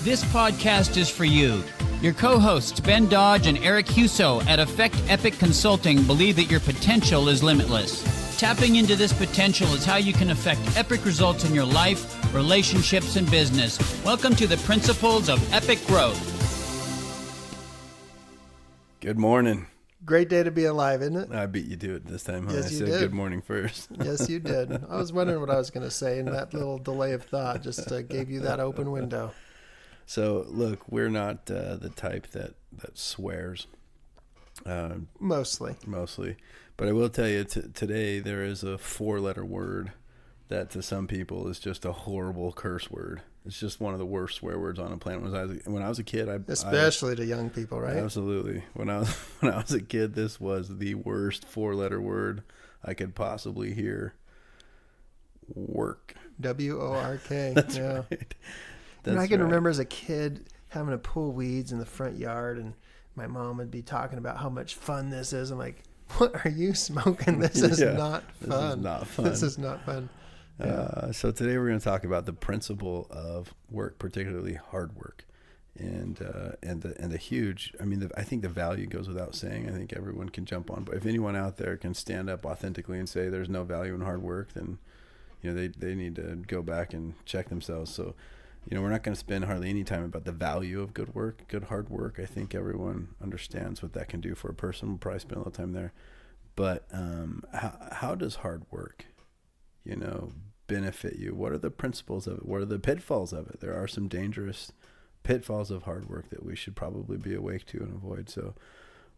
This podcast is for you. Your co-hosts, Ben Dodge and Eric Huso at Effect Epic Consulting, believe that your potential is limitless. Tapping into this potential is how you can affect epic results in your life, relationships, and business. Welcome to the Principles of Epic Growth. Good morning. Great day to be alive, isn't it? I beat you to it this time. Huh? Yes, I you said did. Good morning first. Yes, you did. I was wondering what I was going to say, and that little delay of thought just gave you that open window. So, look, we're not the type that swears. Mostly. But I will tell you, today there is a 4-letter word that to some people is just a horrible curse word. It's just one of the worst swear words on the planet. When I was a kid, especially to young people, right? Absolutely. When I was a kid, this was the worst 4-letter word I could possibly hear. Work. W-O-R-K. That's yeah. right. I can remember as a kid having to pull weeds in the front yard, and my mom would be talking about how much fun this is. I'm like, what are you smoking? This is not fun. This is not fun. This is not fun. Yeah. So today we're going to talk about the principle of work, particularly hard work, and the huge. I mean, I think the value goes without saying. I think everyone can jump on. But if anyone out there can stand up authentically and say there's no value in hard work, then they need to go back and check themselves. So, we're not going to spend hardly any time about the value of good work, good hard work. I think everyone understands what that can do for a person. We'll probably spend a little time there. But how does hard work, benefit you? What are the principles of it? What are the pitfalls of it? There are some dangerous pitfalls of hard work that we should probably be awake to and avoid. So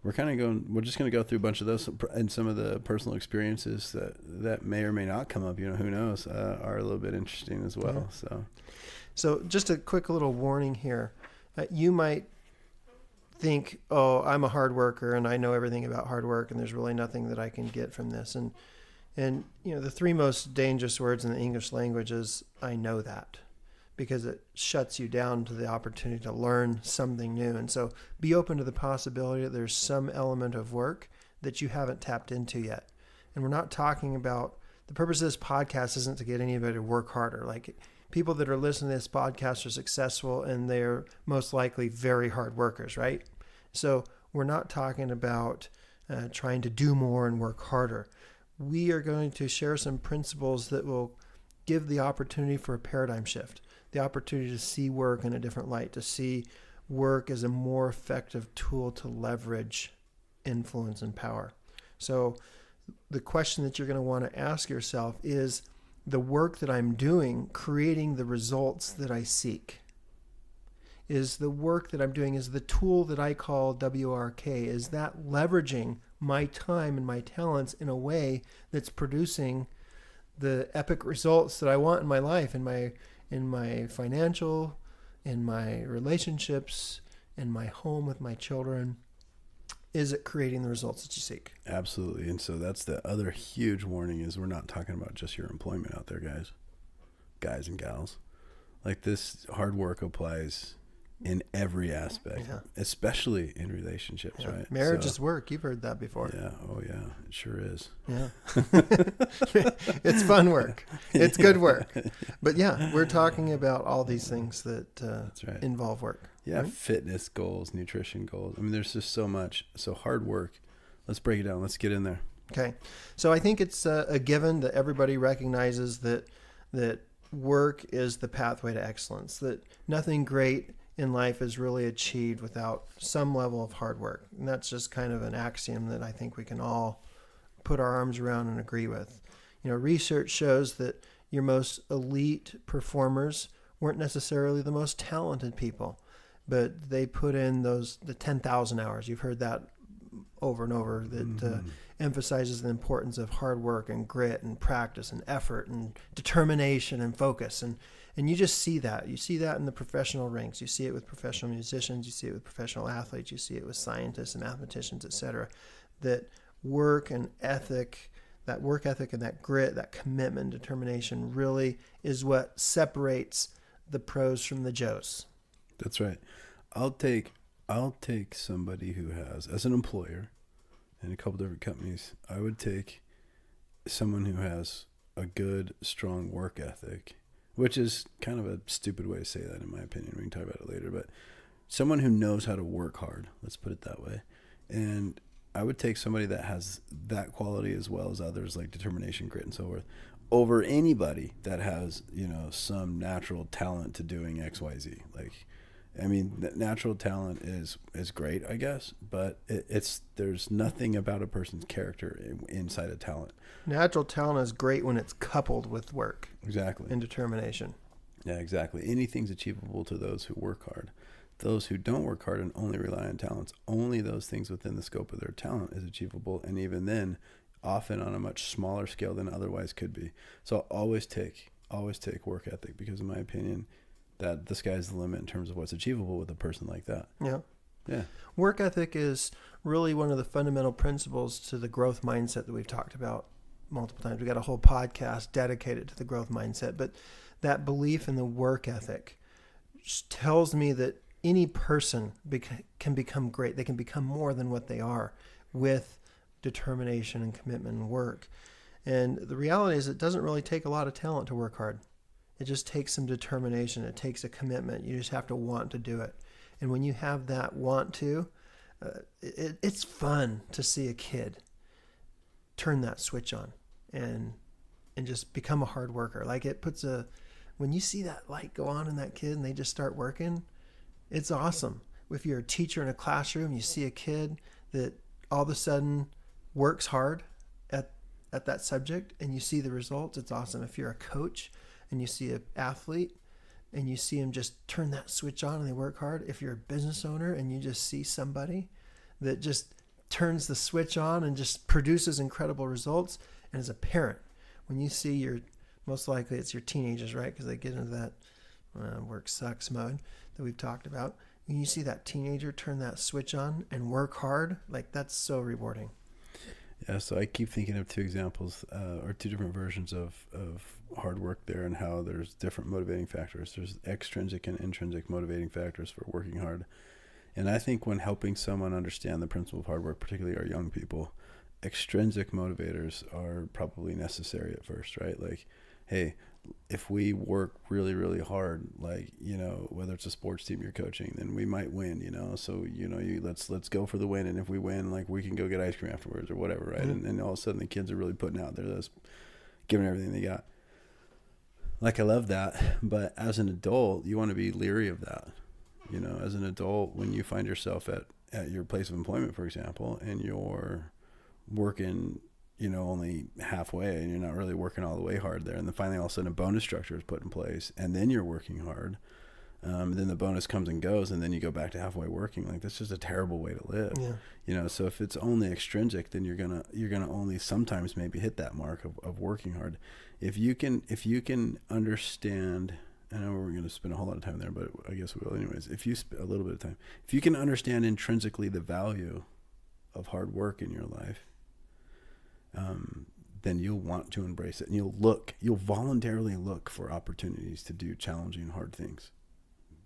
we're just going to go through a bunch of those, and some of the personal experiences that may or may not come up, who knows, are a little bit interesting as well. Yeah. So just a quick little warning here. You might think, oh, I'm a hard worker and I know everything about hard work and there's really nothing that I can get from this. And the 3 most dangerous words in the English language is I know that, because it shuts you down to the opportunity to learn something new. And so be open to the possibility that there's some element of work that you haven't tapped into yet. And we're not talking about, the purpose of this podcast isn't to get anybody to work harder. Like, people that are listening to this podcast are successful and they're most likely very hard workers, right? So we're not talking about trying to do more and work harder. We are going to share some principles that will give the opportunity for a paradigm shift, the opportunity to see work in a different light, to see work as a more effective tool to leverage influence and power. So the question that you're going to want to ask yourself is, the work that I'm doing creating the results that I seek? Is the work that I'm doing, is the tool that I call WRK, is that leveraging my time and my talents in a way that's producing the epic results that I want in my life, in my financial, in my relationships, in my home with my children? Is it creating the results that you seek? Absolutely. And so that's the other huge warning, is we're not talking about just your employment out there, guys and gals. Like, this hard work applies in every aspect, especially in relationships, right? Marriage is work. You've heard that before. Yeah. Oh yeah. It sure is. Yeah. It's fun work. It's good work. But we're talking about all these things that that's right. involve work. Yeah. Right? Fitness goals, nutrition goals. I mean, there's just so much. So hard work. Let's break it down. Let's get in there. Okay. So I think it's a given that everybody recognizes that work is the pathway to excellence, that nothing great in life is really achieved without some level of hard work. And that's just kind of an axiom that I think we can all put our arms around and agree with. Research shows that your most elite performers weren't necessarily the most talented people, but they put in the 10,000 hours. You've heard that over and over, that emphasizes the importance of hard work and grit and practice and effort and determination and focus. And you just see that. You see that in the professional ranks. You see it with professional musicians. You see it with professional athletes. You see it with scientists and mathematicians, etc. That work ethic and that grit, that commitment, determination really is what separates the pros from the Joes. That's right. I'll take somebody who has, as an employer in a couple different companies, I would take someone who has a good, strong work ethic which is kind of a stupid way to say that, in my opinion. We can talk about it later, but someone who knows how to work hard, let's put it that way. And I would take somebody that has that quality as well as others like determination, grit, and so forth, over anybody that has, some natural talent to doing X, Y, Z. Like, I mean, natural talent is great, I guess, but there's nothing about a person's character inside of talent. Natural talent is great when it's coupled with work. Exactly. And determination. Yeah, exactly. Anything's achievable to those who work hard. Those who don't work hard and only rely on talents, only those things within the scope of their talent is achievable. And even then, often on a much smaller scale than otherwise could be. So always take work ethic, because in my opinion, that the sky's the limit in terms of what's achievable with a person like that. Yeah. Yeah. Work ethic is really one of the fundamental principles to the growth mindset that we've talked about multiple times. We got a whole podcast dedicated to the growth mindset, but that belief in the work ethic tells me that any person can become great. They can become more than what they are with determination and commitment and work. And the reality is it doesn't really take a lot of talent to work hard. It just takes some determination. It takes a commitment. You just have to want to do it. And when you have that want to, it's fun to see a kid turn that switch on and just become a hard worker. Like when you see that light go on in that kid and they just start working, it's awesome. If you're a teacher in a classroom, you see a kid that all of a sudden works hard at that subject and you see the results, it's awesome. If you're a coach and you see an athlete and you see them just turn that switch on and they work hard, if you're a business owner and you just see somebody that just turns the switch on and just produces incredible results, and as a parent, when you see most likely it's your teenagers, right? Because they get into that work sucks mode that we've talked about. When you see that teenager turn that switch on and work hard, like that's so rewarding. Yeah, so I keep thinking of two examples or two different versions of hard work there, and how there's different motivating factors. There's extrinsic and intrinsic motivating factors for working hard. And I think when helping someone understand the principle of hard work, particularly our young people, extrinsic motivators are probably necessary at first, right? Like, hey, if we work really, really hard, like, whether it's a sports team you're coaching, then we might win, so, let's go for the win. And if we win, like, we can go get ice cream afterwards or whatever. Right. Mm-hmm. And all of a sudden the kids are really putting out there, that's giving everything they got. Like, I love that. But as an adult, you want to be leery of that. As an adult, when you find yourself at your place of employment, for example, and you're working, only halfway and you're not really working all the way hard there. And then finally all of a sudden a bonus structure is put in place and then you're working hard. Then the bonus comes and goes and then you go back to halfway working. Like, that's just a terrible way to live. Yeah. So if it's only extrinsic, then you're going to only sometimes maybe hit that mark of working hard. If you can understand, I know we're going to spend a whole lot of time there, but I guess we will anyways. If you spend a little bit of time, if you can understand intrinsically the value of hard work in your life, then you'll want to embrace it, and you'll voluntarily look for opportunities to do challenging, hard things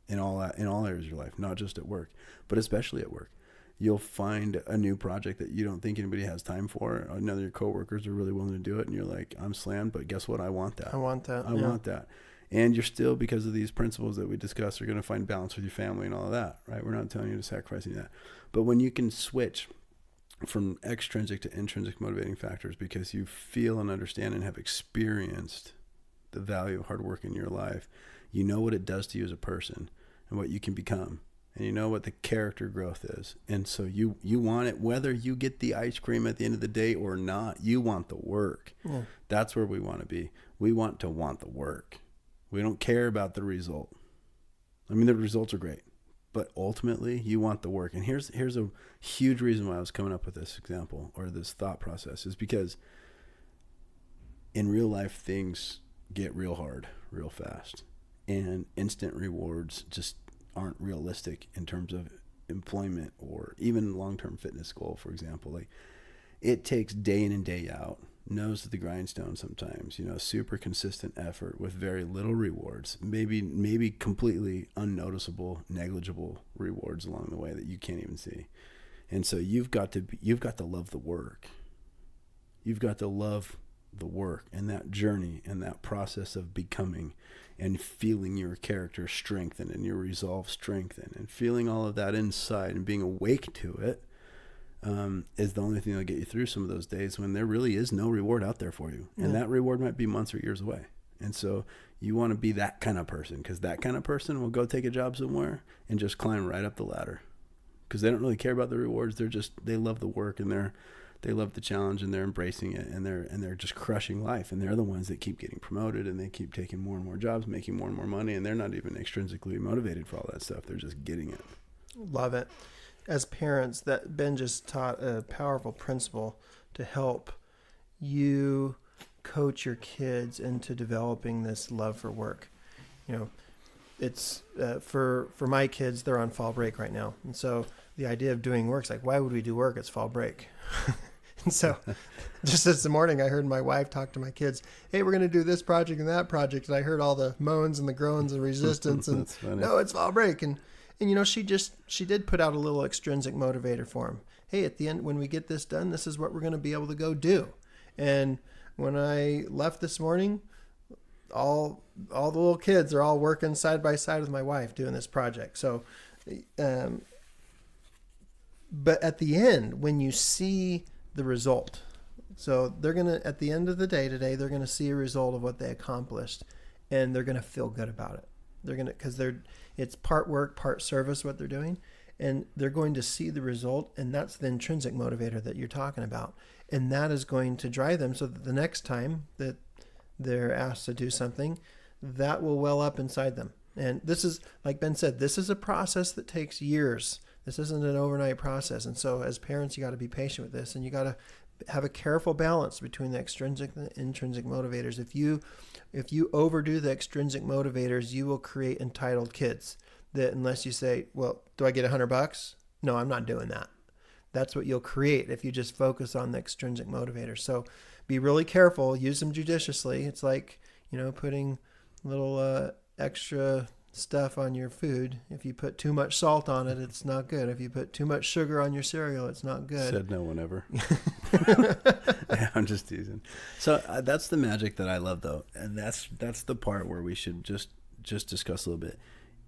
in all areas of your life, not just at work, but especially at work. You'll find a new project that you don't think anybody has time for. None of your coworkers are really willing to do it, and you're like, I'm slammed, but guess what? I want that. I want that. I want that. And you're still, because of these principles that we discussed, are going to find balance with your family and all of that, right? We're not telling you to sacrifice any of that. But when you can switch from extrinsic to intrinsic motivating factors because you feel and understand and have experienced the value of hard work in your life, you know what it does to you as a person and what you can become, and you know what the character growth is. And so you want it, whether you get the ice cream at the end of the day or not. You want the work. Yeah. That's where we want to be. We want to want the work. We don't care about the result. I mean, the results are great, but ultimately you want the work. And here's a huge reason why I was coming up with this example or this thought process, is because in real life, things get real hard, real fast, and instant rewards just aren't realistic in terms of employment or even long-term fitness goal, for example. Like, it takes day in and day out, nose to the grindstone sometimes, super consistent effort with very little rewards, maybe completely unnoticeable, negligible rewards along the way that you can't even see. And so you've got to love the work. You've got to love the work and that journey and that process of becoming. and feeling your character strengthen and your resolve strengthen and feeling all of that inside and being awake to it is the only thing that'll get you through some of those days when there really is no reward out there for you. And that reward might be months or years away. And so you want to be that kind of person, because that kind of person will go take a job somewhere and just climb right up the ladder, because they don't really care about the rewards. They love the work, and they love the challenge, and they're embracing it, and they're just crushing life. And they're the ones that keep getting promoted, and they keep taking more and more jobs, making more and more money. And they're not even extrinsically motivated for all that stuff. They're just getting it. Love it. As parents, that Ben just taught a powerful principle to help you coach your kids into developing this love for work. You know, it's for my kids, they're on fall break right now. And so the idea of doing work is like, why would we do work? It's fall break. And so just this morning, I heard my wife talk to my kids, hey, we're going to do this project and that project. And I heard all the moans and the groans and resistance and no, it's fall break. And you know, she did put out a little extrinsic motivator for them. Hey, at the end, when we get this done, this is what we're going to be able to go do. And when I left this morning, all the little kids are all working side by side with my wife doing this project. So, but at the end, when you see the result, so they're going to, at the end of the day today, they're going to see a result of what they accomplished, and they're going to feel good about it. They're going to, because it's part work, part service, what they're doing, and they're going to see the result. And that's the intrinsic motivator that you're talking about. And that is going to drive them so that the next time that they're asked to do something, that will well up inside them. And this is, like Ben said, this is a process that takes years. This isn't an overnight process. And so as parents, you got to be patient with this, and you got to have a careful balance between the extrinsic and the intrinsic motivators. If you overdo the extrinsic motivators, you will create entitled kids that, unless you say, well, do I get $100? No, I'm not doing that. That's what you'll create if you just focus on the extrinsic motivators. So be really careful, use them judiciously. It's like, you know, putting little extra stuff on your food. If you put too much salt on it, it's not good. If you put too much sugar on your cereal, it's not good. Said no one ever. Yeah, I'm just teasing. So that's the magic that I love, though. And that's the part where we should just discuss a little bit.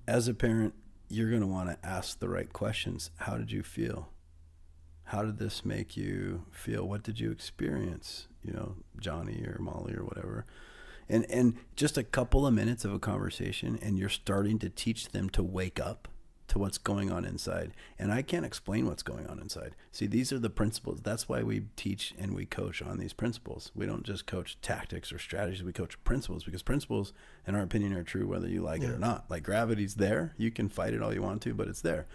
As a parent, you're going to want to ask the right questions. How did you feel? How did this make you feel? What did you experience? You know, Johnny or Molly or whatever. And just a couple of minutes of a conversation, and you're starting to teach them to wake up to what's going on inside. And I can't explain what's going on inside. See, these are the principles. That's why we teach and we coach on these principles. We don't just coach tactics or strategies. We coach principles, because principles, in our opinion, are true whether you like it or not. Like gravity's there. You can fight it all you want to, but it's there.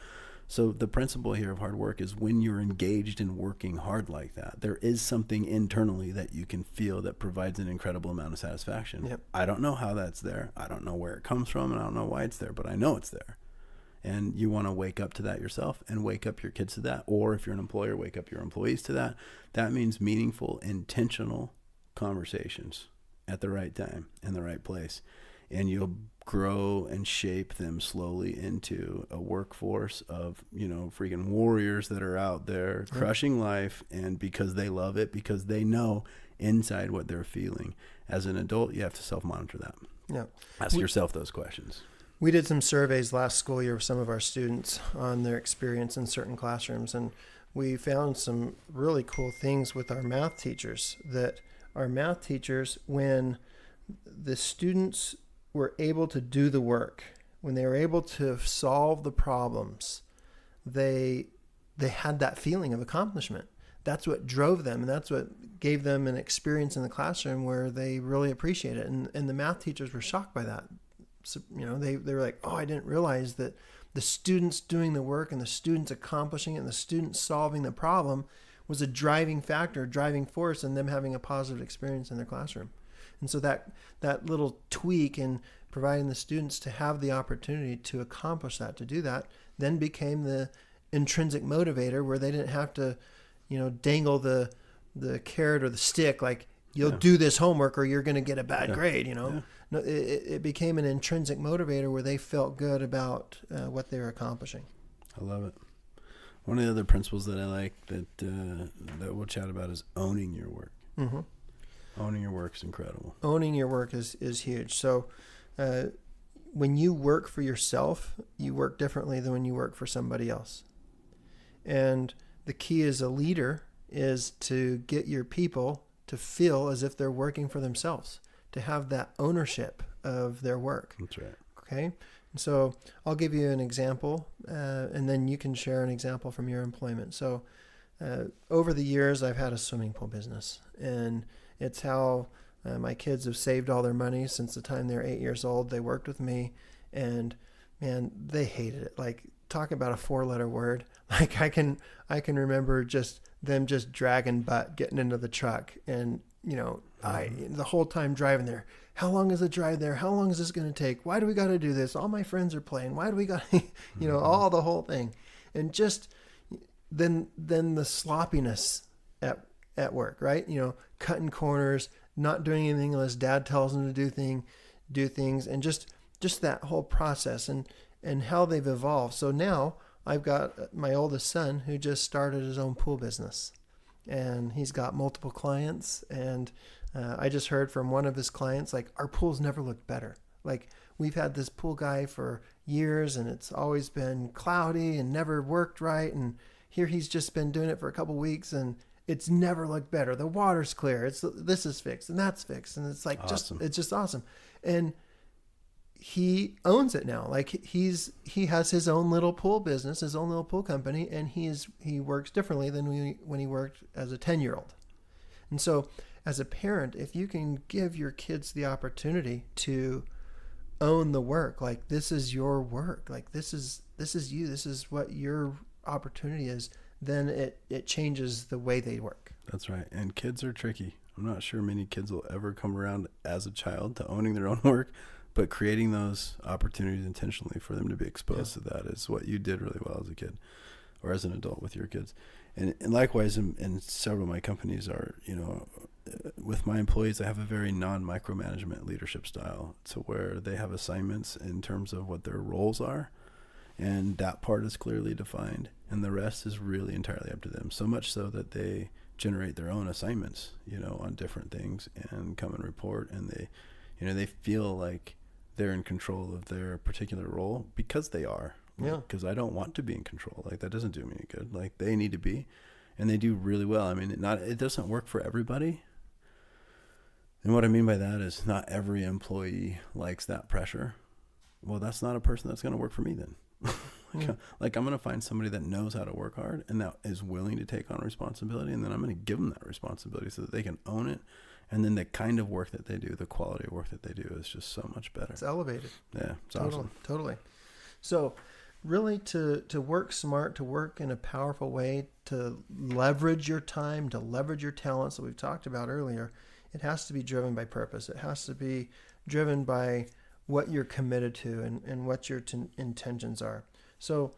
So the principle here of hard work is when you're engaged in working hard like that, there is something internally that you can feel that provides an incredible amount of satisfaction. Yep. I don't know how that's there. I don't know where it comes from, and I don't know why it's there, but I know it's there. And you want to wake up to that yourself and wake up your kids to that. Or if you're an employer, wake up your employees to that. That means meaningful, intentional conversations at the right time in the right place. And you'll grow and shape them slowly into a workforce of, you know, freaking warriors that are out there crushing life, and because they love it, because they know inside what they're feeling. As an adult, you have to self-monitor that. Yeah. Ask yourself those questions. We did some surveys last school year with some of our students on their experience in certain classrooms, and we found some really cool things with our math teachers, that our math teachers, when the students were able to do the work, when they were able to solve the problems, they had that feeling of accomplishment. That's what drove them, and that's what gave them an experience in the classroom where they really appreciate it. And the math teachers were shocked by that. So, you know, they were like, oh, I didn't realize that the students doing the work and the students accomplishing it and the students solving the problem was a driving factor, driving force in them having a positive experience in their classroom. And so that little tweak in providing the students to have the opportunity to accomplish that, to do that, then became the intrinsic motivator, where they didn't have to, you know, dangle the carrot or the stick, like, you'll do this homework or you're going to get a bad grade, you know. Yeah. No, it became an intrinsic motivator where they felt good about what they were accomplishing. I love it. One of the other principles that I like that we'll chat about is owning your work. Mm-hmm. Owning your work is incredible. Owning your work is huge. So when you work for yourself, you work differently than when you work for somebody else. And the key as a leader is to get your people to feel as if they're working for themselves, to have that ownership of their work. That's right. Okay. So I'll give you an example, and then you can share an example from your employment. So over the years, I've had a swimming pool business, and it's how my kids have saved all their money since the time they're 8 years old. They worked with me, and man, they hated it. Like, talk about a 4-letter word. Like, I can remember them dragging butt, getting into the truck, and the whole time driving there. How long is the drive there? How long is this going to take? Why do we got to do this? All my friends are playing. Why do we got, all the whole thing, and just then the sloppiness at work, right? Cutting corners, not doing anything unless dad tells them to do things, and just that whole process and how they've evolved. So now I've got my oldest son who just started his own pool business, and he's got multiple clients. And I just heard from one of his clients, like, our pool's never looked better. Like, we've had this pool guy for years, and it's always been cloudy and never worked right. And here he's just been doing it for a couple weeks, and it's never looked better. The water's clear. This is fixed and that's fixed. And it's like, awesome. It's just awesome. And he owns it now. Like, he has his own little pool business, his own little pool company, and he works differently than when he worked as a 10-year-old. And so as a parent, if you can give your kids the opportunity to own the work, like, this is your work, like, this is you, this is what your opportunity is, then it changes the way they work. That's right. And kids are tricky. I'm not sure many kids will ever come around as a child to owning their own work, but creating those opportunities intentionally for them to be exposed to that is what you did really well as a kid or as an adult with your kids. And likewise, in several of my companies are, with my employees, I have a very non-micromanagement leadership style, to where they have assignments in terms of what their roles are. And that part is clearly defined, and the rest is really entirely up to them. So much so that they generate their own assignments, on different things, and come and report. And they feel like they're in control of their particular role because they are. Yeah. Because I don't want to be in control. Like, that doesn't do me any good. Like, they need to be, and they do really well. I mean, it doesn't work for everybody. And what I mean by that is not every employee likes that pressure. Well, that's not a person that's going to work for me then. Like, I'm going to find somebody that knows how to work hard and that is willing to take on responsibility, and then I'm going to give them that responsibility so that they can own it. And then the kind of work that they do, the quality of work that they do, is just so much better. It's elevated. Yeah, it's awesome. Totally. So really, to work smart, to work in a powerful way, to leverage your time, to leverage your talents that we've talked about earlier, it has to be driven by purpose. It has to be driven by what you're committed to and what your intentions are. So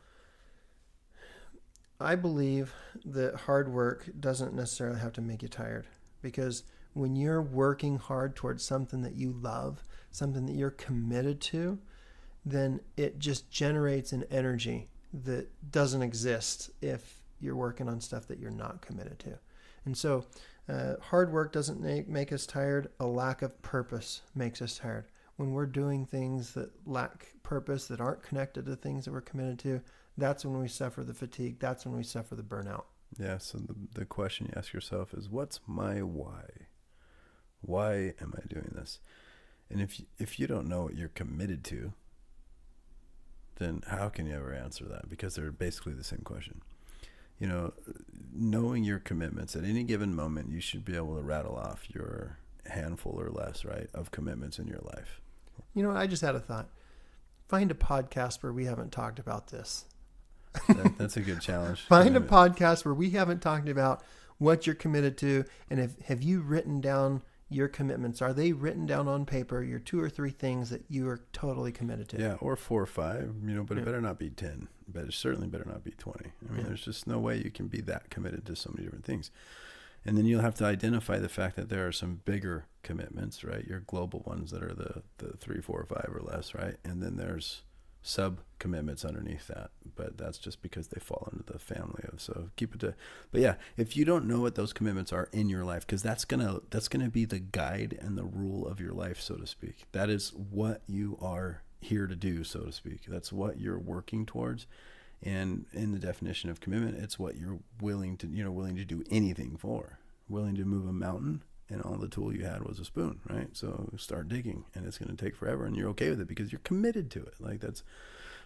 I believe that hard work doesn't necessarily have to make you tired, because when you're working hard towards something that you love, something that you're committed to, then it just generates an energy that doesn't exist if you're working on stuff that you're not committed to. And so hard work doesn't make us tired. A lack of purpose makes us tired. When we're doing things that lack purpose, that aren't connected to things that we're committed to, that's when we suffer the fatigue. That's when we suffer the burnout. Yeah, so the question you ask yourself is, what's my why? Why am I doing this? And if you don't know what you're committed to, then how can you ever answer that? Because they're basically the same question. Knowing your commitments at any given moment, you should be able to rattle off your handful or less, right, of commitments in your life. I just had a thought. Find a podcast where we haven't talked about this. That's a good challenge. Find a podcast where we haven't talked about what you're committed to, and have you written down your commitments? Are they written down on paper, your 2 or 3 things that you are totally committed to? Yeah, or 4 or 5, but it better not be 10. But it certainly better not be 20. I mean, there's just no way you can be that committed to so many different things. And then you'll have to identify the fact that there are some bigger commitments, right? Your global ones that are the 3, 4, 5 or less, right? And then there's sub commitments underneath that, but that's just because they fall into the family of, so keep it to, but yeah, if you don't know what those commitments are in your life, because that's gonna be the guide and the rule of your life, so to speak. That is what you are here to do, so to speak. That's what you're working towards. And in the definition of commitment, it's what you're willing to do anything for, willing to move a mountain, and all the tool you had was a spoon, right? So start digging, and it's going to take forever, and you're okay with it because you're committed to it. Like that's,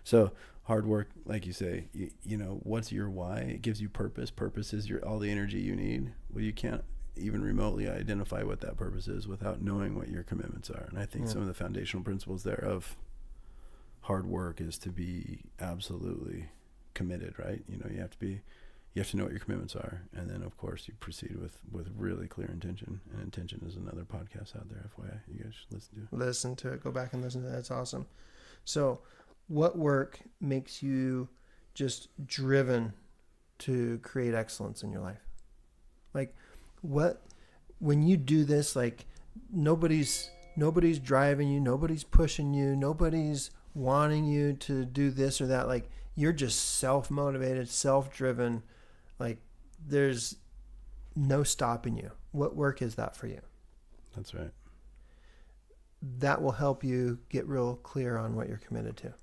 so hard work, like you say, you know, what's your why? It gives you purpose. Purpose is all the energy you need. Well, you can't even remotely identify what that purpose is without knowing what your commitments are. And I think some of the foundational principles there of hard work is to be absolutely committed, right? You know, you have to know what your commitments are, and then of course you proceed with really clear intention. And intention is another podcast out there, FYI. You guys should listen to it. Go back and listen to that. That's awesome. So what work makes you just driven to create excellence in your life? Like when you do this, like nobody's driving you, nobody's pushing you, nobody's wanting you to do this or that. Like you're just self-motivated, self-driven. Like there's no stopping you. What work is that for you? That's right. That will help you get real clear on what you're committed to.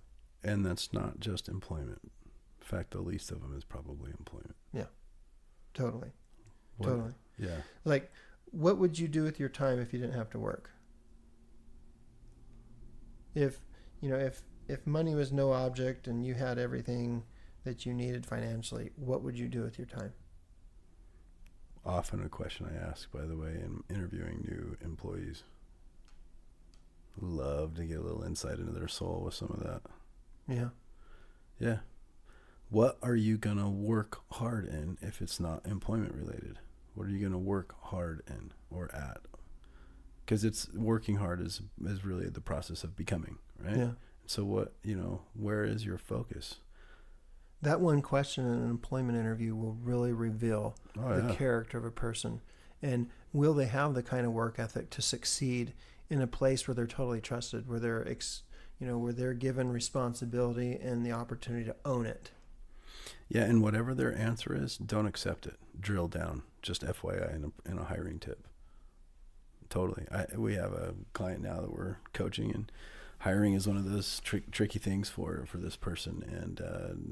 And that's not just employment. In fact, the least of them is probably employment. Yeah, totally. Totally. Yeah. Like, what would you do with your time if you didn't have to work? If money was no object and you had everything that you needed financially, what would you do with your time? Often a question I ask, by the way, in interviewing new employees. Love to get a little insight into their soul with some of that. Yeah. Yeah. What are you going to work hard in if it's not employment related? What are you going to work hard in or at? Because it's working hard is really the process of becoming, right? Yeah. So where is your focus? That one question in an employment interview will really reveal the character of a person. And will they have the kind of work ethic to succeed in a place where they're totally trusted, where they're given responsibility and the opportunity to own it? Yeah, and whatever their answer is, don't accept it. Drill down. Just FYI in a hiring tip. Totally. We have a client now that we're coaching, and hiring is one of those tricky things for this person, and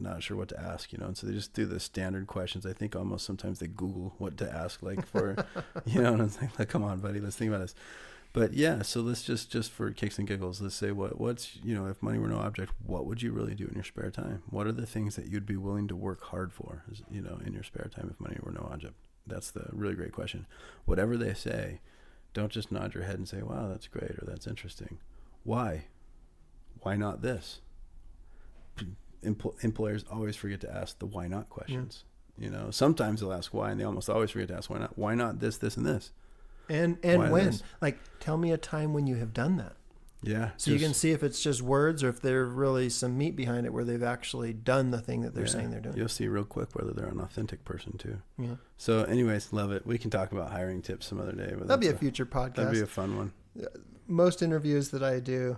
not sure what to ask, and so they just do the standard questions. I think almost sometimes they Google what to ask, like for, and it's like, come on, buddy, let's think about this. But yeah, so let's just for kicks and giggles, let's say what's, if money were no object, what would you really do in your spare time? What are the things that you'd be willing to work hard for, in your spare time if money were no object? That's the really great question. Whatever they say, don't just nod your head and say, wow, that's great, or that's interesting. Why? Why not this? Employers always forget to ask the why not questions. Yeah. Sometimes they'll ask why, and they almost always forget to ask why not. Why not this, this, and this? And when? This? Like, tell me a time when you have done that. Yeah. So you can see if it's just words or if there's really some meat behind it where they've actually done the thing that they're saying they're doing. You'll see real quick whether they're an authentic person too. Yeah. So anyways, love it. We can talk about hiring tips some other day. That'd be a future podcast. That'd be a fun one. Most interviews that I do,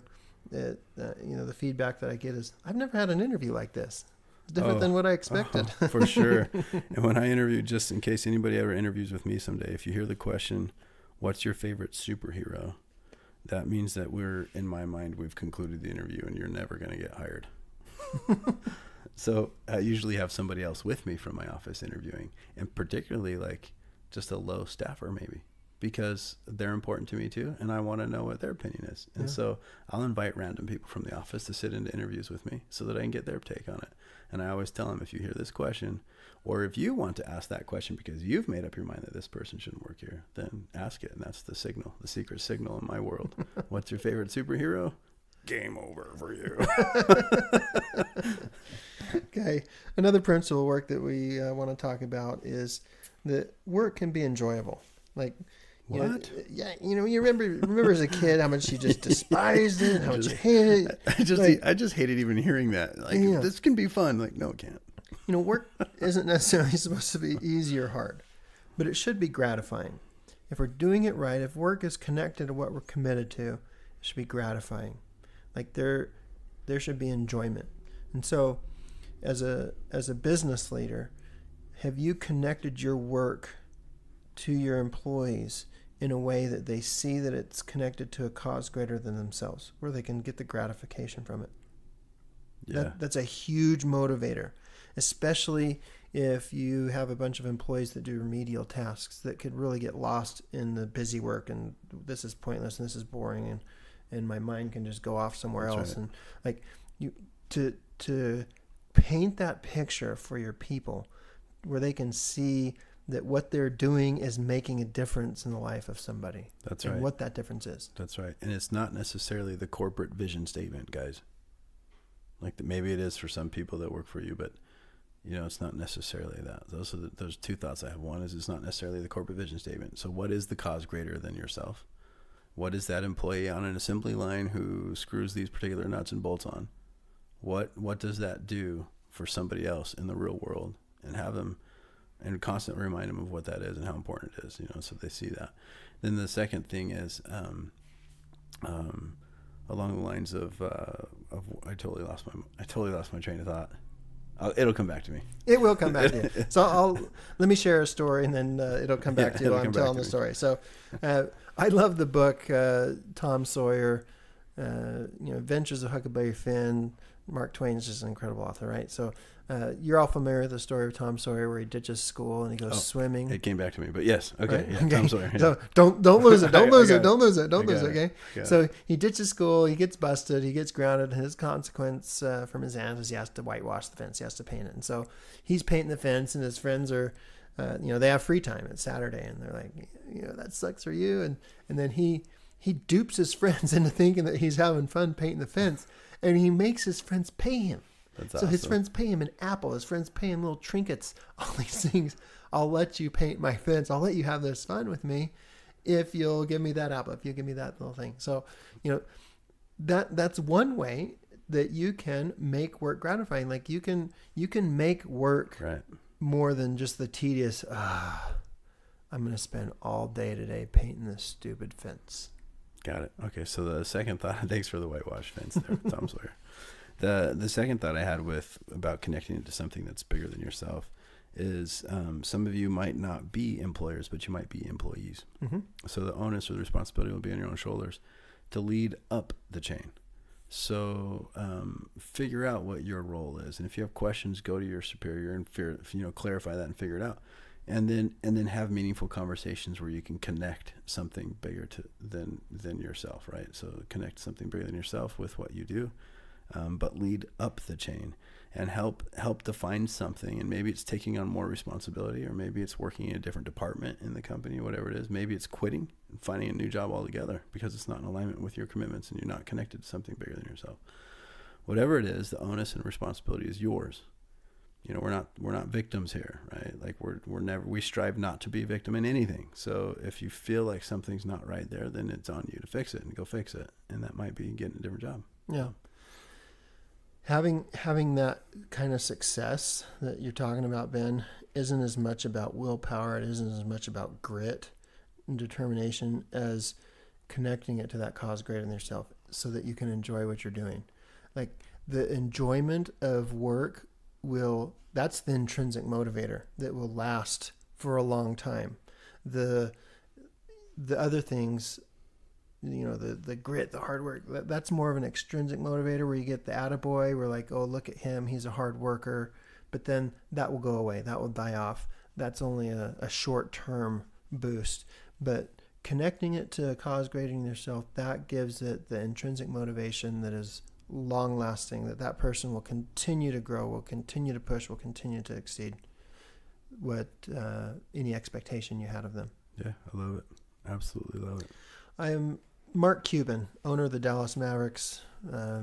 the feedback that I get is, I've never had an interview like this. It's different than what I expected. For sure. And when I interview, just in case anybody ever interviews with me someday, if you hear the question, what's your favorite superhero? That means that in my mind, we've concluded the interview and you're never going to get hired. So I usually have somebody else with me from my office interviewing, and particularly like just a low staffer maybe, because they're important to me too, and I want to know what their opinion is. And so I'll invite random people from the office to sit into interviews with me so that I can get their take on it. And I always tell them, if you hear this question, or if you want to ask that question because you've made up your mind that this person shouldn't work here, then ask it. And that's the signal, the secret signal in my world. What's your favorite superhero? Game over for you. Okay. Another principle of work that we want to talk about is that work can be enjoyable. Like, what? You remember as a kid how much you just despised it, how much you hated it. I just hated even hearing that. Like, this can be fun. Like, no, it can't. Work isn't necessarily supposed to be easy or hard, but it should be gratifying. If we're doing it right, if work is connected to what we're committed to, it should be gratifying. Like there should be enjoyment. And so as a business leader, have you connected your work to your employees in a way that they see that it's connected to a cause greater than themselves, where they can get the gratification from it? Yeah. That's a huge motivator, especially if you have a bunch of employees that do remedial tasks that could really get lost in the busy work, and this is pointless and this is boring, and my mind can just go off somewhere That's else. right. And like you to paint that picture for your people where they can see that what they're doing is making a difference in the life of somebody. That's and right. what that difference is. That's right. And it's not necessarily the corporate vision statement, guys. Like maybe it is for some people that work for you, but it's not necessarily that. Those two thoughts I have. One is it's not necessarily the corporate vision statement. So what is the cause greater than yourself? What is that employee on an assembly line who screws these particular nuts and bolts on? What does that do for somebody else in the real world? And have them and constantly remind them of what that is and how important it is, so they see that. Then the second thing is along the lines of I totally lost my train of thought. It'll come back to me. It will come back to you. So let me share a story, and then it'll come back to you while I'm telling the story. So I love the book Tom Sawyer, Adventures of Huckleberry Finn. Mark Twain is just an incredible author, right? So you're all familiar with the story of Tom Sawyer, where he ditches school and he goes swimming. It came back to me, but yes, okay, right? yeah, Okay. Tom Sawyer. Yeah. So don't lose it, don't lose it. Okay. Got So he ditches school, he gets busted, he gets grounded, and his consequence from his aunt is he has to whitewash the fence, he has to paint it, and so he's painting the fence, and his friends are, they have free time. It's Saturday, and they're like, that sucks for you, and then he dupes his friends into thinking that he's having fun painting the fence. And he makes his friends pay him. That's so his awesome. friends pay him an apple. His friends pay him little trinkets. All these things. I'll let you paint my fence. I'll let you have this fun with me if you'll give me that apple, if you give me that little thing. So, that's one way that you can make work gratifying. Like you can make work more than just the tedious, I'm going to spend all day today painting this stupid fence. Got it. Okay, so the second thought, thanks for the whitewash fence there, Tom Sawyer. The second thought I had about connecting it to something that's bigger than yourself is some of you might not be employers, but you might be employees. Mm-hmm. So the onus or the responsibility will be on your own shoulders to lead up the chain. So figure out what your role is, and if you have questions, go to your superior and clarify that and figure it out. And then have meaningful conversations where you can connect something bigger than yourself, right? So connect something bigger than yourself with what you do, but lead up the chain and help define something. And maybe it's taking on more responsibility, or maybe it's working in a different department in the company, whatever it is. Maybe it's quitting and finding a new job altogether because it's not in alignment with your commitments and you're not connected to something bigger than yourself. Whatever it is, the onus and responsibility is yours. We're not victims here, right? Like we strive not to be a victim in anything. So if you feel like something's not right there, then it's on you to fix it and go fix it. And that might be getting a different job. Yeah. Having that kind of success that you're talking about, Ben, isn't as much about willpower. It isn't as much about grit and determination as connecting it to that cause greater than yourself so that you can enjoy what you're doing. Like the enjoyment of work that's the intrinsic motivator that will last for a long time. The other things, the grit, the hard work, that's more of an extrinsic motivator where you get the attaboy. We're like, oh, look at him, he's a hard worker. But then that will go away. That will die off. That's only a short-term boost. But connecting it to a cause greater than yourself, that gives it the intrinsic motivation that is long lasting, that person will continue to grow, will continue to push, will continue to exceed what any expectation you had of them. Yeah, I love it. Absolutely love it. I am Mark Cuban, owner of the Dallas Mavericks,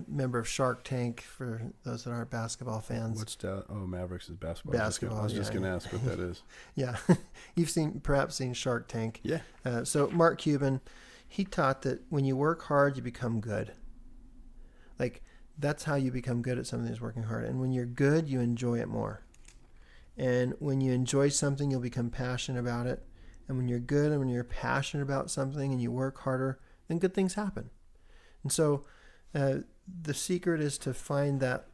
member of Shark Tank for those that aren't basketball fans. What's Mavericks is basketball. I was just going to ask what that is. Yeah. You've perhaps seen Shark Tank. Yeah. So Mark Cuban, he taught that when you work hard, you become good. Like, that's how you become good at something, is working hard. And when you're good, you enjoy it more. And when you enjoy something, you'll become passionate about it. And when you're good and when you're passionate about something and you work harder, then good things happen. And so the secret is to find that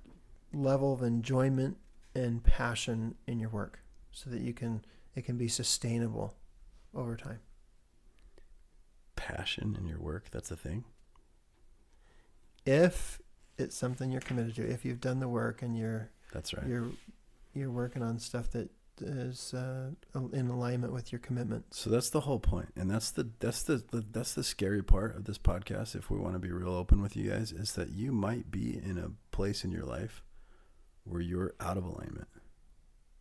level of enjoyment and passion in your work so that it can be sustainable over time. Passion in your work, that's a thing? If it's something you're committed to, if you've done the work and That's right. you're working on stuff that is in alignment with your commitments. So that's the whole point, and that's the scary part of this podcast. If we want to be real open with you guys, is that you might be in a place in your life where you're out of alignment.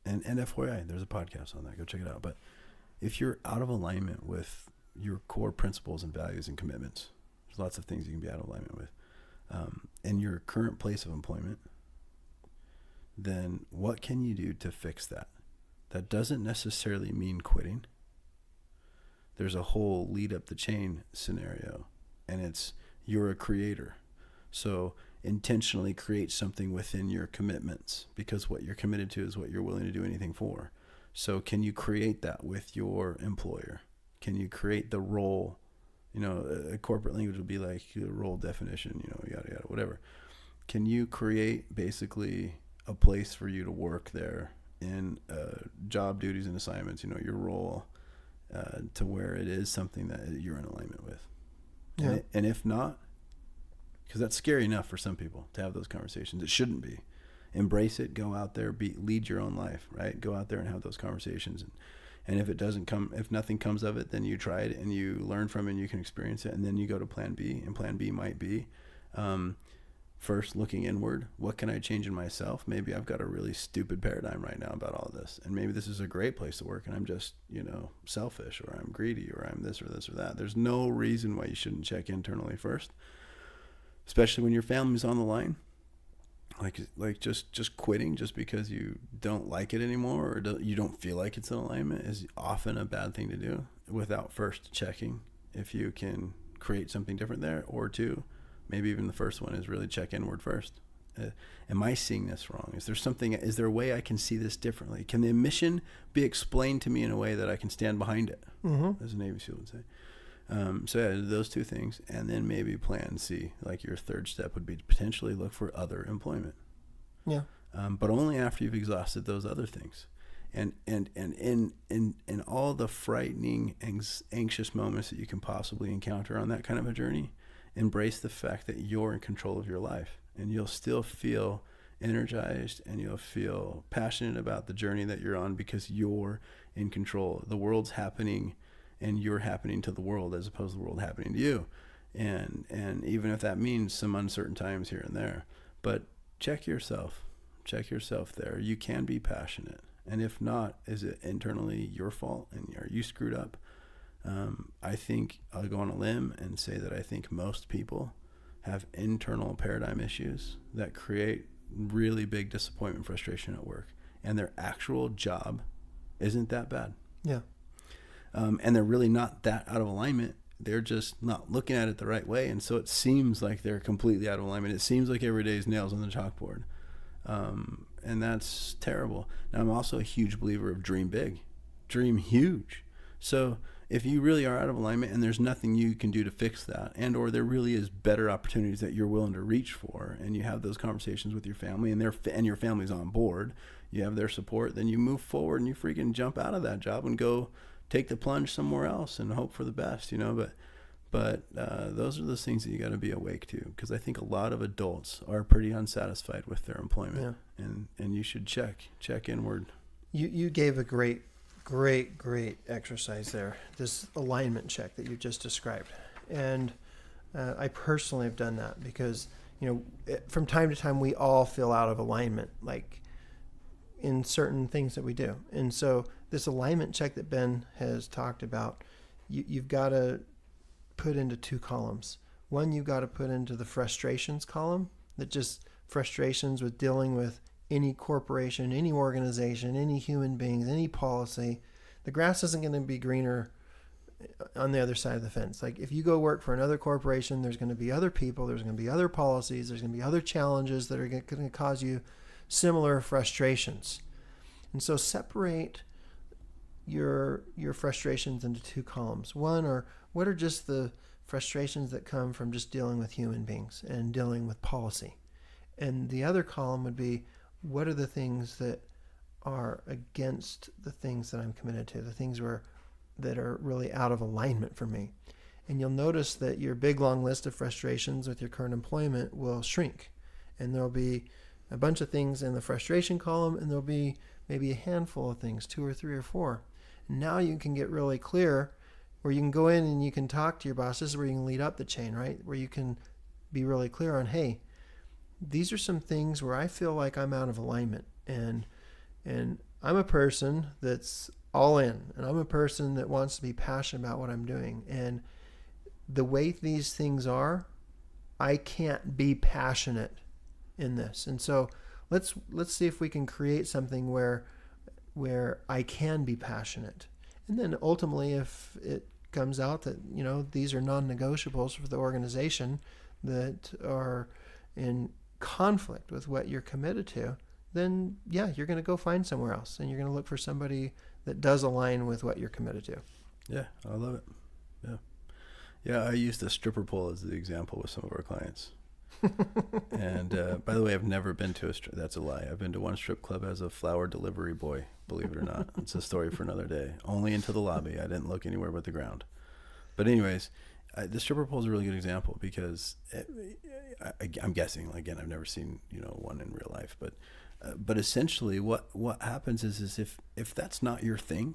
And FYI, there's a podcast on that. Go check it out. But if you're out of alignment with your core principles and values and commitments, there's lots of things you can be out of alignment with. In your current place of employment, then what can you do to fix that? That doesn't necessarily mean quitting. There's a whole lead up the chain scenario, and it's you're a creator. So intentionally create something within your commitments, because what you're committed to is what you're willing to do anything for. So can you create that with your employer? Can you create the role? A corporate language would be like a role definition, yada, yada, whatever. Can you create basically a place for you to work there in job duties and assignments, your role, to where it is something that you're in alignment with? Yeah. And if not, because that's scary enough for some people to have those conversations. It shouldn't be. Embrace it. Go out there. Lead your own life, right? Go out there and have those conversations. And if if nothing comes of it, then you try it and you learn from it and you can experience it. And then you go to plan B, and plan B might be, first looking inward. What can I change in myself? Maybe I've got a really stupid paradigm right now about all this. And maybe this is a great place to work and I'm just, selfish, or I'm greedy, or I'm this or this or that. There's no reason why you shouldn't check internally first, especially when your family's on the line. Like just quitting just because you don't like it anymore, or you don't feel like it's in alignment, is often a bad thing to do without first checking if you can create something different there. Or two, maybe even the first one is really check inward first. Am I seeing this wrong? Is there a way I can see this differently? Can the mission be explained to me in a way that I can stand behind it? Mm-hmm. As a Navy SEAL would say. So yeah, those two things, and then maybe plan C, like your third step would be to potentially look for other employment. Yeah. But only after you've exhausted those other things. And in all the frightening, anxious moments that you can possibly encounter on that kind of a journey, embrace the fact that you're in control of your life, and you'll still feel energized and you'll feel passionate about the journey that you're on because you're in control. The world's happening and you're happening to the world as opposed to the world happening to you. And even if that means some uncertain times here and there, but check yourself there. You can be passionate. And if not, is it internally your fault and are you screwed up? I think I'll go on a limb and say that I think most people have internal paradigm issues that create really big disappointment, frustration at work, and their actual job isn't that bad. Yeah. And they're really not that out of alignment. They're just not looking at it the right way. And so it seems like they're completely out of alignment. It seems like every day is nails on the chalkboard. And that's terrible. Now, I'm also a huge believer of dream big, dream huge. So if you really are out of alignment and there's nothing you can do to fix that, and or there really is better opportunities that you're willing to reach for, and you have those conversations with your family and your family's on board, you have their support, then you move forward and you freaking jump out of that job and go take the plunge somewhere else and hope for the best, But those are those things that you got to be awake to, because I think a lot of adults are pretty unsatisfied with their employment, and you should check inward. You gave a great exercise there, this alignment check that you just described, and I personally have done that because from time to time we all feel out of alignment, like in certain things that we do, and so this alignment check that Ben has talked about, you've got to put into two columns. One, you've got to put into the frustrations column, that just frustrations with dealing with any corporation, any organization, any human beings, any policy. The grass isn't going to be greener on the other side of the fence. Like if you go work for another corporation, there's going to be other people, there's going to be other policies, there's going to be other challenges that are going to cause you similar frustrations. And so separate your frustrations into two columns. One, or what are just the frustrations that come from just dealing with human beings and dealing with policy. And the other column would be, what are the things that are against the things that I'm committed to, the things that are really out of alignment for me. And you'll notice that your big long list of frustrations with your current employment will shrink. And there'll be a bunch of things in the frustration column, and there'll be maybe a handful of things, 2 or 3 or 4. And now you can get really clear, where you can go in and you can talk to your boss. This is where you can lead up the chain, right? Where you can be really clear on, hey, these are some things where I feel like I'm out of alignment. And I'm a person that's all in, and I'm a person that wants to be passionate about what I'm doing. And the way these things are, I can't be passionate in this. And so let's see if we can create something where I can be passionate. And then ultimately, if it comes out that, these are non-negotiables for the organization that are in conflict with what you're committed to, then yeah, you're going to go find somewhere else, and you're going to look for somebody that does align with what you're committed to. Yeah, I love it. Yeah, I used the stripper pole as the example with some of our clients. And by the way, I've never been to that's a lie. I've been to one strip club as a flower delivery boy, believe it or not. It's a story for another day. Only into the lobby. I didn't look anywhere but the ground. But anyways, the stripper pole is a really good example because I'm guessing, again, I've never seen one in real life, but essentially what happens is if that's not your thing,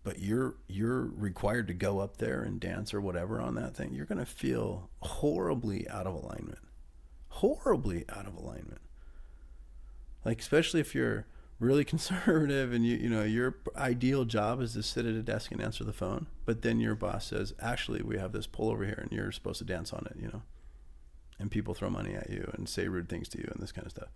but you're required to go up there and dance or whatever on that thing, you're going to feel horribly out of alignment. Like, especially if you're really conservative and your ideal job is to sit at a desk and answer the phone, but then your boss says, actually, we have this pole over here and you're supposed to dance on it, and people throw money at you and say rude things to you and this kind of stuff.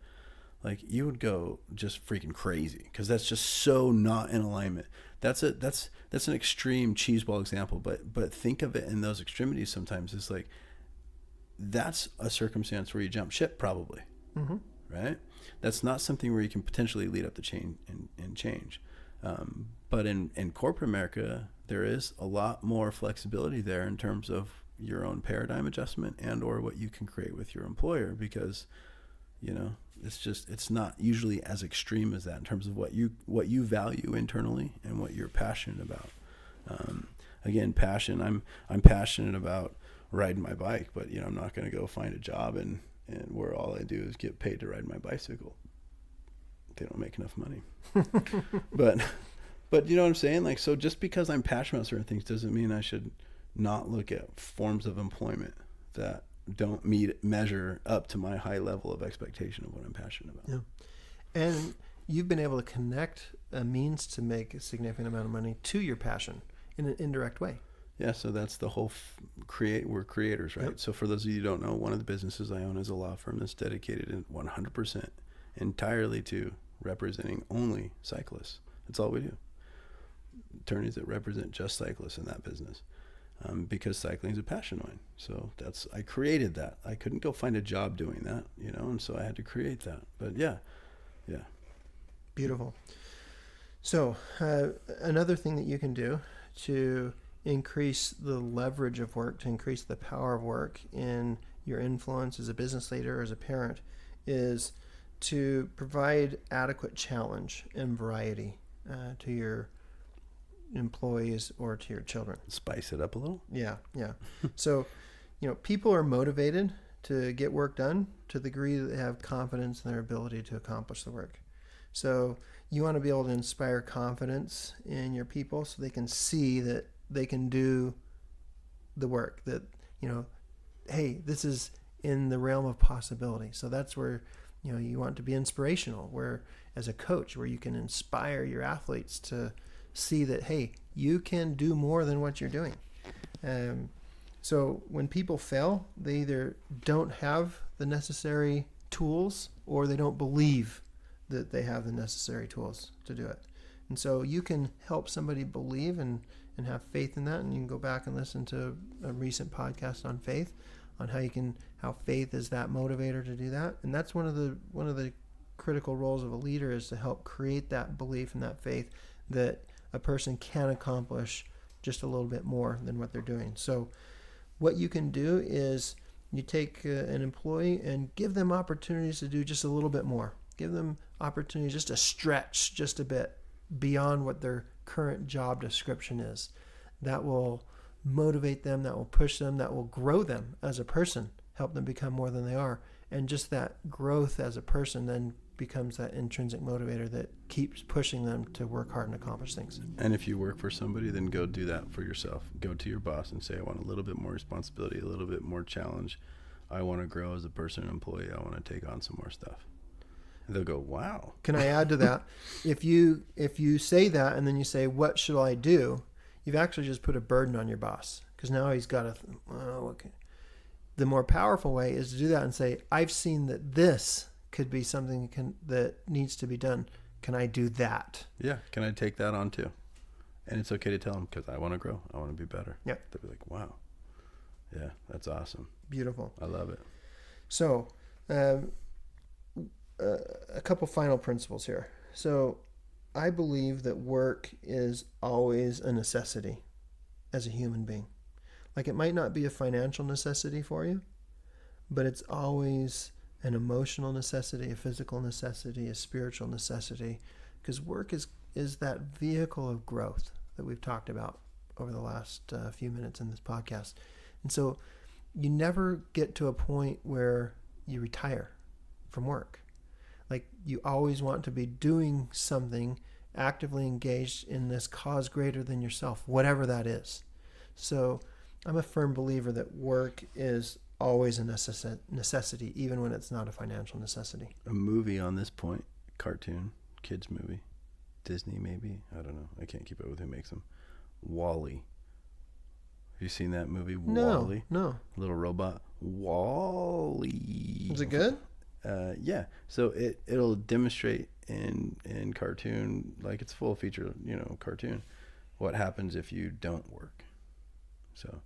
Like, you would go just freaking crazy because that's just so not in alignment. That's an extreme cheeseball example, but think of it in those extremities sometimes. It's like, that's a circumstance where you jump ship probably, right? That's not something where you can potentially lead up the chain and change. But in corporate America, there is a lot more flexibility there in terms of your own paradigm adjustment and or what you can create with your employer, because it's not usually as extreme as that in terms of what you value internally and what you're passionate about. Again, passion. I'm passionate about riding my bike, but I'm not going to go find a job and where all I do is get paid to ride my bicycle. They don't make enough money. but you know what I'm saying? Like, so just because I'm passionate about certain things doesn't mean I should not look at forms of employment that don't measure up to my high level of expectation of what I'm passionate about. Yeah. And you've been able to connect a means to make a significant amount of money to your passion in an indirect way. Yeah, so that's the whole we're creators, right? Yep. So for those of you who don't know, one of the businesses I own is a law firm that's dedicated in 100% entirely to representing only cyclists. That's all we do. Attorneys that represent just cyclists in that business. Because cycling is a passion of mine. So I created that. I couldn't go find a job doing that, and so I had to create that. But yeah. Beautiful. So another thing that you can do to increase the leverage of work, to increase the power of work in your influence as a business leader or as a parent, is to provide adequate challenge and variety to your employees or to your children. Spice it up a little. Yeah. So, people are motivated to get work done to the degree that they have confidence in their ability to accomplish the work. So you want to be able to inspire confidence in your people so they can see that they can do the work, that, hey, this is in the realm of possibility. So that's where, you want to be inspirational, where as a coach, where you can inspire your athletes to see that, hey, you can do more than what you're doing. So when people fail, they either don't have the necessary tools or they don't believe that they have the necessary tools to do it. And so you can help somebody believe and have faith in that. And you can go back and listen to a recent podcast on faith, on how faith is that motivator to do that. And that's one of the critical roles of a leader, is to help create that belief and that faith that a person can accomplish just a little bit more than what they're doing. So what you can do is you take an employee and give them opportunities to do just a little bit more. Give them opportunities just to stretch just a bit beyond what their current job description is. That will motivate them, that will push them, that will grow them as a person, help them become more than they are. And just that growth as a person then becomes that intrinsic motivator that keeps pushing them to work hard and accomplish things. And if you work for somebody, then go do that for yourself. Go to your boss and say, I want a little bit more responsibility, a little bit more challenge. I want to grow as a person and employee. I want to take on some more stuff. And they'll go, wow. Can I add to that? If you say that and then you say, what should I do? You've actually just put a burden on your boss, because now he's got to, okay. The more powerful way is to do that and say, I've seen that this could be something that needs to be done. Can I do that? Yeah. Can I take that on too? And it's okay to tell them, because I want to grow. I want to be better. Yeah. They'll be like, wow. Yeah, that's awesome. Beautiful. I love it. So, a couple final principles here. So, I believe that work is always a necessity as a human being. Like, it might not be a financial necessity for you, but it's always an emotional necessity, a physical necessity, a spiritual necessity, because work is that vehicle of growth that we've talked about over the last few minutes in this podcast. And so you never get to a point where you retire from work. Like, you always want to be doing something, actively engaged in this cause greater than yourself, whatever that is. So I'm a firm believer that work is always a necessity, even when it's not a financial necessity. A movie on this point, cartoon, kids movie, Disney maybe, I don't know. I can't keep up with who makes them. Wall-E. Have you seen that movie, Wall-E? No. Little robot, Wall-E. Is it good? Yeah. So it'll demonstrate in cartoon, like it's full feature, cartoon, what happens if you don't work. So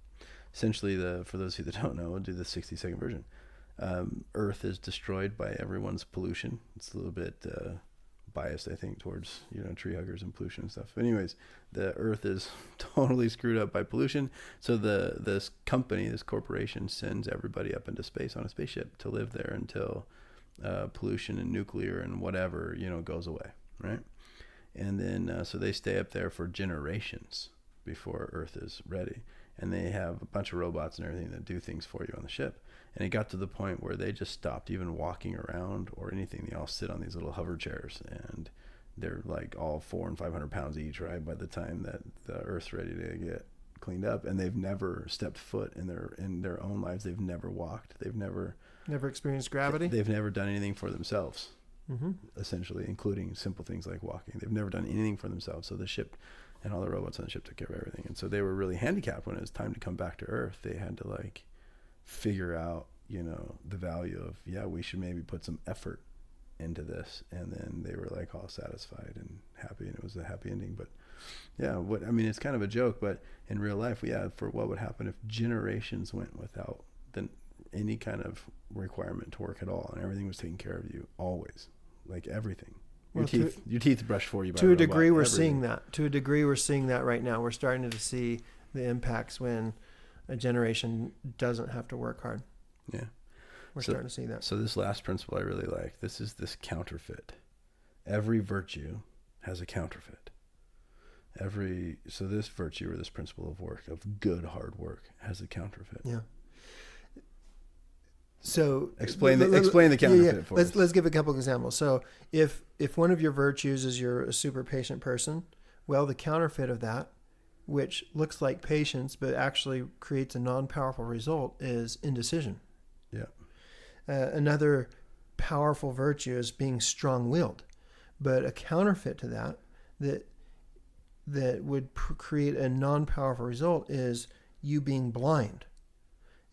essentially, for those of you that don't know, I'll do the 60-second version. Earth is destroyed by everyone's pollution. It's a little bit biased, I think, towards tree huggers and pollution and stuff. But anyways, the Earth is totally screwed up by pollution. So this corporation sends everybody up into space on a spaceship to live there until pollution and nuclear and whatever goes away, right? And then so they stay up there for generations before Earth is ready. And they have a bunch of robots and everything that do things for you on the ship. And it got to the point where they just stopped even walking around or anything. They all sit on these little hover chairs, and they're like all 400 and 500 pounds each, right? By the time that the Earth's ready to get cleaned up, and they've never stepped foot in their own lives. They've never walked. They've never experienced gravity. They've never done anything for themselves, mm-hmm. essentially, including simple things like walking. They've never done anything for themselves. So the ship and all the robots on the ship took care of everything. And so they were really handicapped when it was time to come back to Earth. They had to figure out, the value of, we should maybe put some effort into this. And then they were all satisfied and happy, and it was a happy ending. But it's kind of a joke, but in real life, for what would happen if generations went without any kind of requirement to work at all, and everything was taken care of you always, like everything. Your teeth brushed for you by to a degree. We're everything. seeing that. To a degree, we're seeing that right now. We're starting to see the impacts when a generation doesn't have to work hard. Yeah, we're starting to see that. So this last principle I really like. This is this counterfeit. Every virtue has a counterfeit. So this virtue or this principle of work, of good hard work, has a counterfeit. Yeah. So explain the counterfeit for us. Let's give a couple of examples. So if one of your virtues is you're a super patient person, well, the counterfeit of that, which looks like patience but actually creates a non-powerful result, is indecision. Yeah. Another powerful virtue is being strong-willed, but a counterfeit to that would create a non-powerful result is you being blind.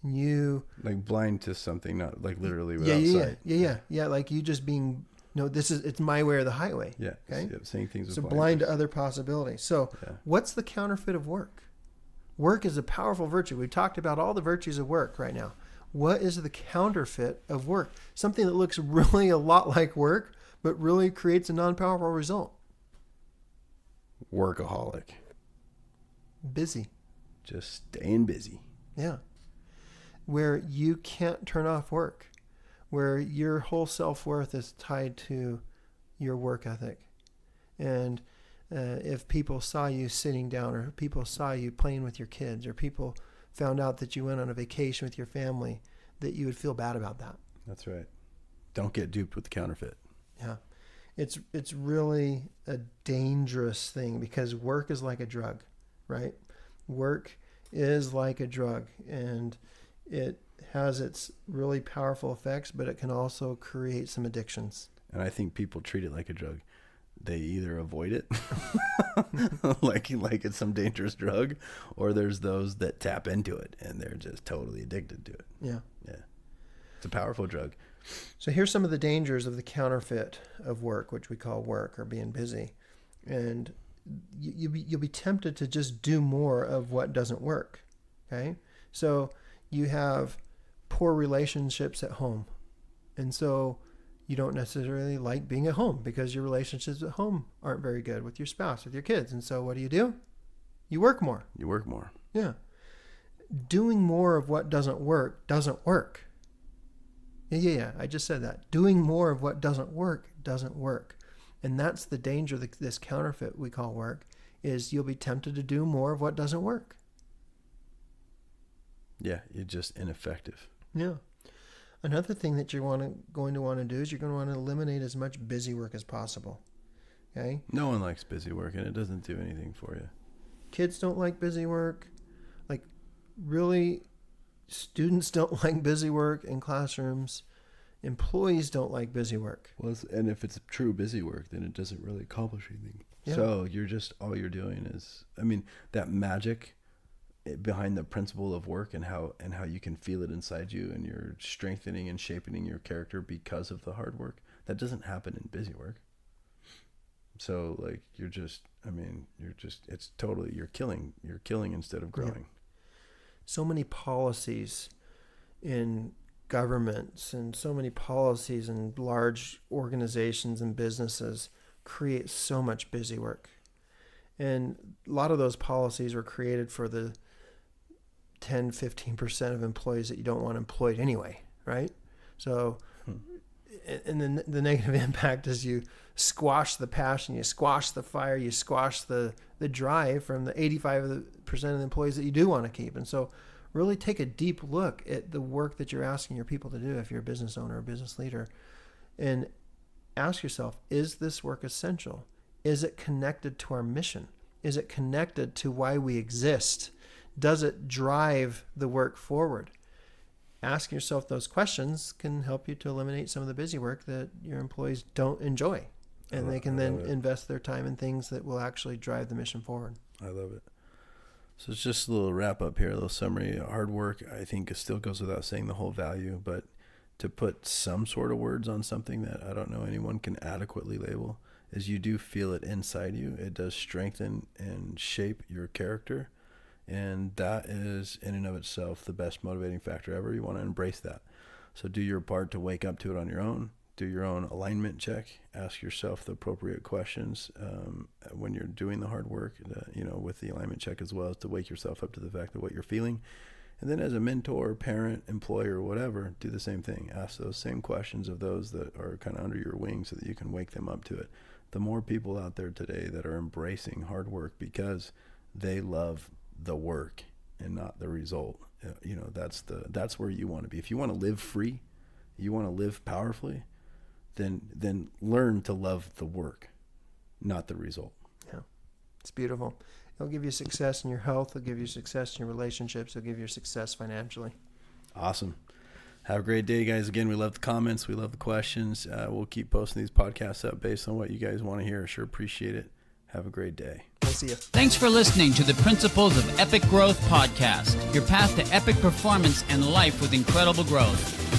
You blind to something, not literally without sight. Yeah. Like you just being, it's my way or the highway. Yeah. Okay. Yeah, saying things with so blinders. blind to other possibilities. So what's the counterfeit of work? Work is a powerful virtue. We've talked about all the virtues of work right now. What is the counterfeit of work? Something that looks really a lot like work, but really creates a non-powerful result. Workaholic. Busy. Just staying busy. Yeah. where you can't turn off work, where your whole self-worth is tied to your work ethic. And if people saw you sitting down, or people saw you playing with your kids, or people found out that you went on a vacation with your family, that you would feel bad about that. That's right. Don't get duped with the counterfeit. Yeah. It's really a dangerous thing, because work is like a drug, right? Work is like a drug, and it has its really powerful effects, but it can also create some addictions. And I think people treat it like a drug. They either avoid it like it's some dangerous drug, or there's those that tap into it and they're just totally addicted to it. Yeah. Yeah. It's a powerful drug. So here's some of the dangers of the counterfeit of work, which we call work or being busy. And you'll be tempted to just do more of what doesn't work. Okay. So you have poor relationships at home. And so you don't necessarily like being at home because your relationships at home aren't very good with your spouse, with your kids. And so what do? You work more. You work more. Yeah. Doing more of what doesn't work doesn't work. Yeah. I just said that. Doing more of what doesn't work doesn't work. And that's the danger of this counterfeit we call work, is you'll be tempted to do more of what doesn't work. Yeah, you're just ineffective. Yeah. Another thing that you're going to want to do is you're going to want to eliminate as much busy work as possible. Okay? No one likes busy work, and it doesn't do anything for you. Kids don't like busy work. Like, really, students don't like busy work in classrooms. Employees don't like busy work. Well, and if it's true busy work, then it doesn't really accomplish anything. Yeah. So all you're doing is, that magic behind the principle of work and how you can feel it inside you, and you're strengthening and shaping your character because of the hard work. That doesn't happen in busy work. So like you're killing instead of growing. Yeah. So many policies in governments and so many policies in large organizations and businesses create so much busy work. And a lot of those policies were created for the 10-15% of employees that you don't want employed anyway, right? So, and then the negative impact is you squash the passion, you squash the fire, you squash the drive from the 85% of the employees that you do want to keep. And so really take a deep look at the work that you're asking your people to do if you're a business owner or a business leader, and ask yourself, is this work essential? Is it connected to our mission? Is it connected to why we exist? Does it drive the work forward? Asking yourself those questions can help you to eliminate some of the busy work that your employees don't enjoy. And they can then invest their time in things that will actually drive the mission forward. I love it. So it's just a little wrap up here, a little summary. Hard work, I think, it still goes without saying the whole value, but to put some sort of words on something that I don't know anyone can adequately label is you do feel it inside you. It does strengthen and shape your character. And that is in and of itself the best motivating factor ever. You want to embrace that. So do your part to wake up to it on your own. Do your own alignment check. Ask yourself the appropriate questions when you're doing the hard work, with the alignment check as well, as to wake yourself up to the fact of what you're feeling. And then as a mentor, parent, employer, whatever, do the same thing. Ask those same questions of those that are kind of under your wing so that you can wake them up to it. The more people out there today that are embracing hard work because they love the work and not the result, that's where you want to be. If you want to live free, you want to live powerfully, then learn to love the work, not the result. Yeah, it's beautiful. It'll give you success in your health. It'll give you success in your relationships. It'll give you success financially. Awesome. Have a great day, guys. Again, we love the comments. We love the questions. We'll keep posting these podcasts up based on what you guys want to hear. Sure appreciate it. Have a great day. We'll see you. Thanks for listening to the Principles of Epic Growth podcast, your path to epic performance and life with incredible growth.